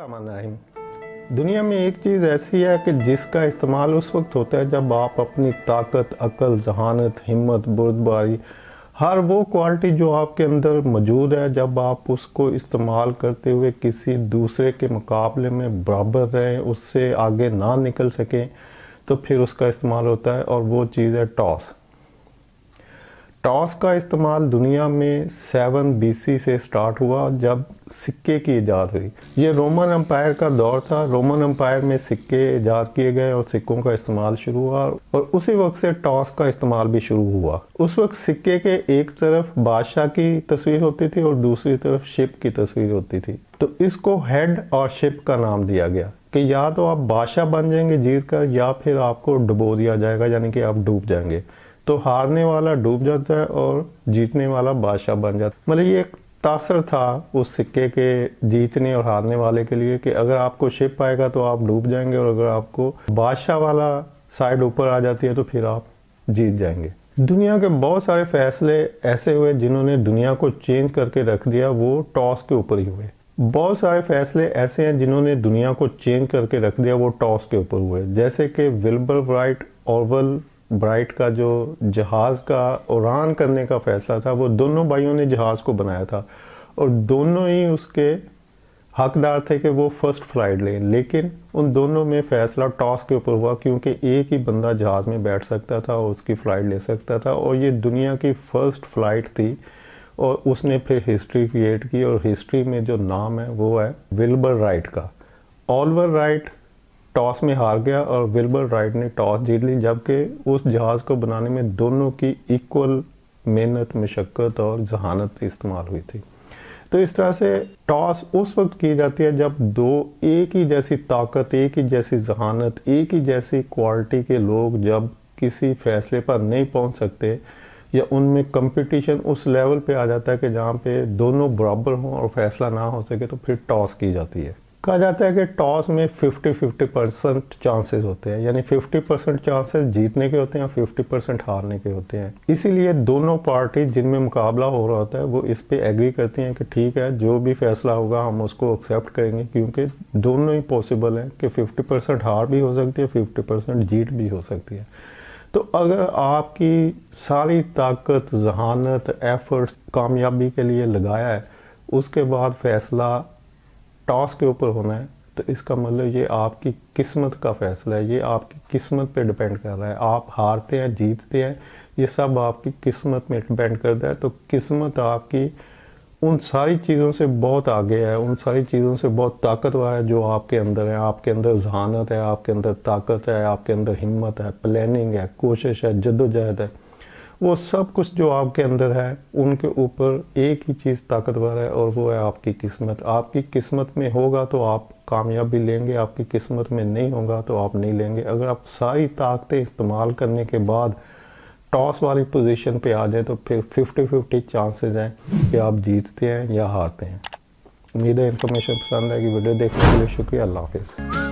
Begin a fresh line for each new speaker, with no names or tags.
बिस्मिल्लाहिर्रहमानिर्रहीम। दुनिया में एक चीज़ ऐसी है कि जिसका इस्तेमाल उस वक्त होता है जब आप अपनी ताकत, अकल, जहानत, हिम्मत, बुर्दबारी, हर वो क्वालिटी जो आपके अंदर मौजूद है, जब आप उसको इस्तेमाल करते हुए किसी दूसरे के मुकाबले में बराबर रहें, उससे आगे ना निकल सकें, तो फिर उसका इस्तेमाल होता है और वो चीज़ है टॉस। टॉस का इस्तेमाल दुनिया में 7 BC से स्टार्ट हुआ जब सिक्के की ईजाद हुई। ये रोमन एम्पायर का दौर था। रोमन एम्पायर में सिक्के ईजाद किए गए और सिक्कों का इस्तेमाल शुरू हुआ और उसी वक्त से टॉस का इस्तेमाल भी शुरू हुआ। उस वक्त सिक्के के एक तरफ बादशाह की तस्वीर होती थी और दूसरी तरफ शिप की तस्वीर होती थी, तो इसको हेड और शिप का नाम दिया गया कि या तो आप बादशाह बन जाएंगे जीत कर, या फिर आपको डुबो दिया जाएगा, यानी कि आप डूब जाएंगे। तो हारने वाला डूब जाता है और जीतने वाला बादशाह बन जाता है। मतलब ये एक तासर था उस सिक्के के जीतने और हारने वाले के लिए कि अगर आपको शिप आएगा तो आप डूब जाएंगे, और अगर आपको बादशाह वाला साइड ऊपर आ जाती है तो फिर आप जीत जाएंगे। दुनिया के बहुत सारे फैसले ऐसे हुए जिन्होंने दुनिया को चेंज करके रख दिया, वो टॉस के ऊपर ही हुए। बहुत सारे फैसले ऐसे हैं जिन्होंने दुनिया को चेंज करके रख दिया, वो टॉस के ऊपर हुए। जैसे कि विल्बर राइट, ऑरवेल ब्राइट का जो जहाज़ का उड़ान करने का फैसला था, वो दोनों भाइयों ने जहाज़ को बनाया था और दोनों ही उसके हकदार थे कि वो फर्स्ट फ्लाइट लें, लेकिन उन दोनों में फैसला टॉस के ऊपर हुआ क्योंकि एक ही बंदा जहाज़ में बैठ सकता था और उसकी फ़्लाइट ले सकता था, और ये दुनिया की फ़र्स्ट फ्लाइट थी और उसने फिर हिस्ट्री क्रिएट की, और हिस्ट्री में जो नाम है वो है विल्बर राइट का। ऑलिवर राइट टॉस में हार गया और विल्बर राइट ने टॉस जीत ली, जबकि उस जहाज़ को बनाने में दोनों की इक्वल मेहनत, मशक्क़त और जहानत इस्तेमाल हुई थी। तो इस तरह से टॉस उस वक्त की जाती है जब दो एक ही जैसी ताकत, एक ही जैसी जहानत, एक ही जैसी क्वालिटी के लोग जब किसी फैसले पर नहीं पहुंच सकते, या उनमें कंपटीशन उस लेवल पे आ जाता है कि जहाँ पे दोनों बराबर हों और फैसला ना हो सके, तो फिर टॉस की जाती है। कहा जाता है कि टॉस में 50-50% चांसेस होते हैं, यानी 50% चांसेस जीतने के होते हैं, 50% हारने के होते हैं। इसीलिए दोनों पार्टी जिनमें मुकाबला हो रहा होता है वो इस पे एग्री करती हैं कि ठीक है, जो भी फैसला होगा हम उसको एक्सेप्ट करेंगे, क्योंकि दोनों ही पॉसिबल है कि 50% हार भी हो सकती है, 50% जीत भी हो सकती है। तो अगर आपकी सारी ताकत, जहानत, एफर्ट्स कामयाबी के लिए लगाया है, उसके बाद फैसला टॉस के ऊपर होना है, तो इसका मतलब ये आपकी किस्मत का फैसला है, ये आपकी किस्मत पे डिपेंड कर रहा है। आप हारते हैं, जीतते हैं, ये सब आपकी किस्मत में डिपेंड करता है। तो किस्मत आपकी उन सारी चीज़ों से बहुत आगे है, उन सारी चीज़ों से बहुत ताकतवर है जो आपके अंदर है। आपके अंदर जहानत है, आपके अंदर ताकत है, आपके अंदर हिम्मत है, प्लानिंग है, कोशिश है, जद्दोजहद है। वो सब कुछ जो आपके अंदर है, उनके ऊपर एक ही चीज़ ताकतवर है और वो है आपकी किस्मत। आपकी किस्मत में होगा तो आप कामयाबी लेंगे, आपकी किस्मत में नहीं होगा तो आप नहीं लेंगे। अगर आप सारी ताकतें इस्तेमाल करने के बाद टॉस वाली पोजीशन पे आ जाए तो फिर 50-50 चांसेस हैं कि आप जीतते हैं या हारते हैं। उम्मीद है इन्फॉर्मेशन पसंद आएगी। वीडियो देखने के लिए शुक्रिया। अल्लाह हाफिज़।